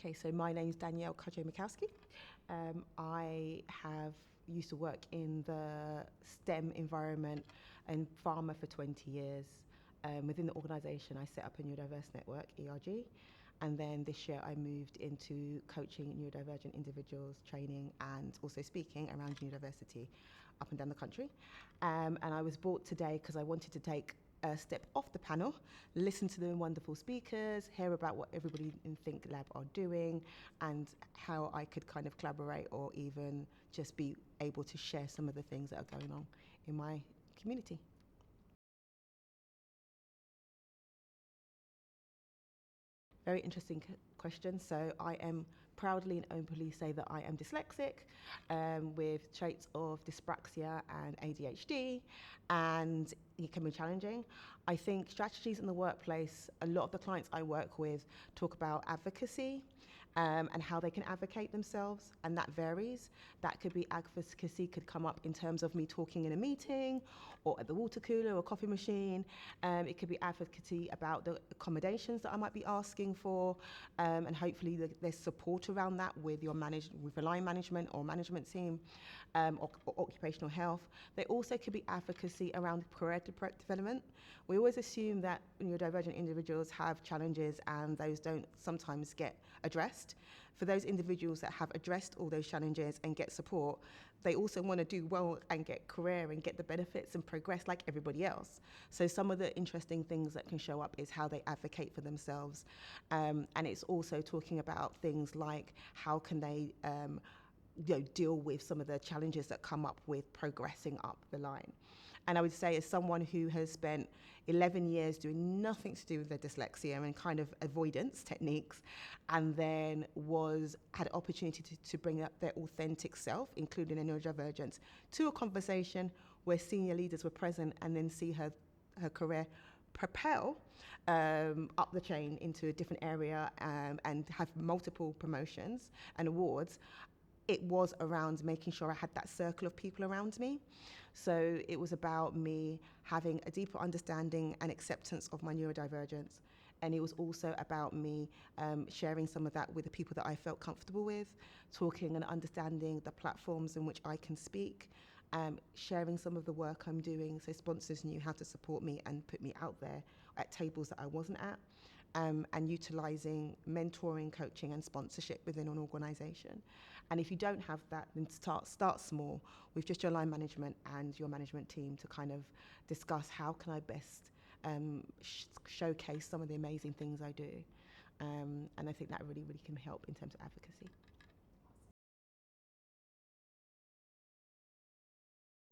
Okay, so my name's Danielle Cudjoe-Michalski. I have used to work in the STEM environment and pharma for 20 years. Within the organisation, I set up a neurodiverse network, ERG, and then this year I moved into coaching neurodivergent individuals, training and also speaking around neurodiversity up and down the country. And I was brought today because I wanted to take a step off the panel, listen to the wonderful speakers, hear about what everybody in ThinkLab are doing and how I could kind of collaborate or even just be able to share some of the things that are going on in my community. Very interesting question. So I am proudly and openly say that I am dyslexic with traits of dyspraxia and ADHD, and it can be challenging. I think strategies in the workplace, a lot of the clients I work with talk about advocacy and how they can advocate themselves, and that varies. That could be advocacy could come up in terms of me talking in a meeting or at the water cooler or coffee machine. It could be advocacy about the accommodations that I might be asking for, and hopefully there's support around that with your with a line management or management team, or occupational health. They also could be advocacy around career development. We always assume that neurodivergent individuals have challenges and those don't sometimes get addressed. For those individuals that have addressed all those challenges and get support, they also want to do well and get career and get the benefits and progress like everybody else. So some of the interesting things that can show up is how they advocate for themselves. And it's also talking about things like how can they deal with some of the challenges that come up with progressing up the line. And I would say, as someone who has spent 11 years doing nothing to do with their dyslexia and kind of avoidance techniques, and then had an opportunity to bring up their authentic self, including a neurodivergence, to a conversation where senior leaders were present, and then see her career propel up the chain into a different area and have multiple promotions and awards. It was around making sure I had that circle of people around me. So it was about me having a deeper understanding and acceptance of my neurodivergence. And it was also about me sharing some of that with the people that I felt comfortable with, talking and understanding the platforms in which I can speak, sharing some of the work I'm doing so sponsors knew how to support me and put me out there at tables that I wasn't at. And utilising mentoring, coaching and sponsorship within an organisation. And if you don't have that, then start small with just your line management and your management team to kind of discuss how can I best showcase some of the amazing things I do. And I think that really, really can help in terms of advocacy.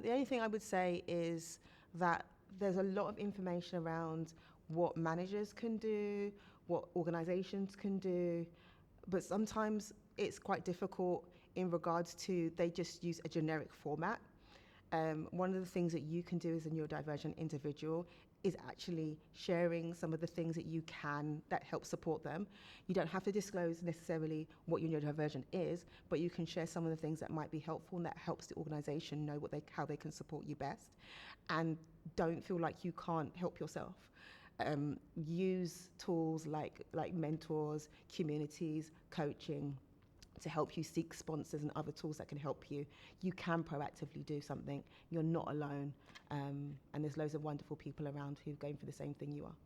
The only thing I would say is that there's a lot of information around what managers can do, what organisations can do, but sometimes it's quite difficult in regards to they just use a generic format. One of the things that you can do as a neurodivergent individual is actually sharing some of the things that you can that help support them. You don't have to disclose necessarily what your neurodivergent is, but you can share some of the things that might be helpful and that helps the organisation know how they can support you best. And don't feel like you can't help yourself. Use tools like mentors, communities, coaching to help you seek sponsors and other tools that can help you. You can proactively do something. You're not alone. And there's loads of wonderful people around who are going through the same thing you are.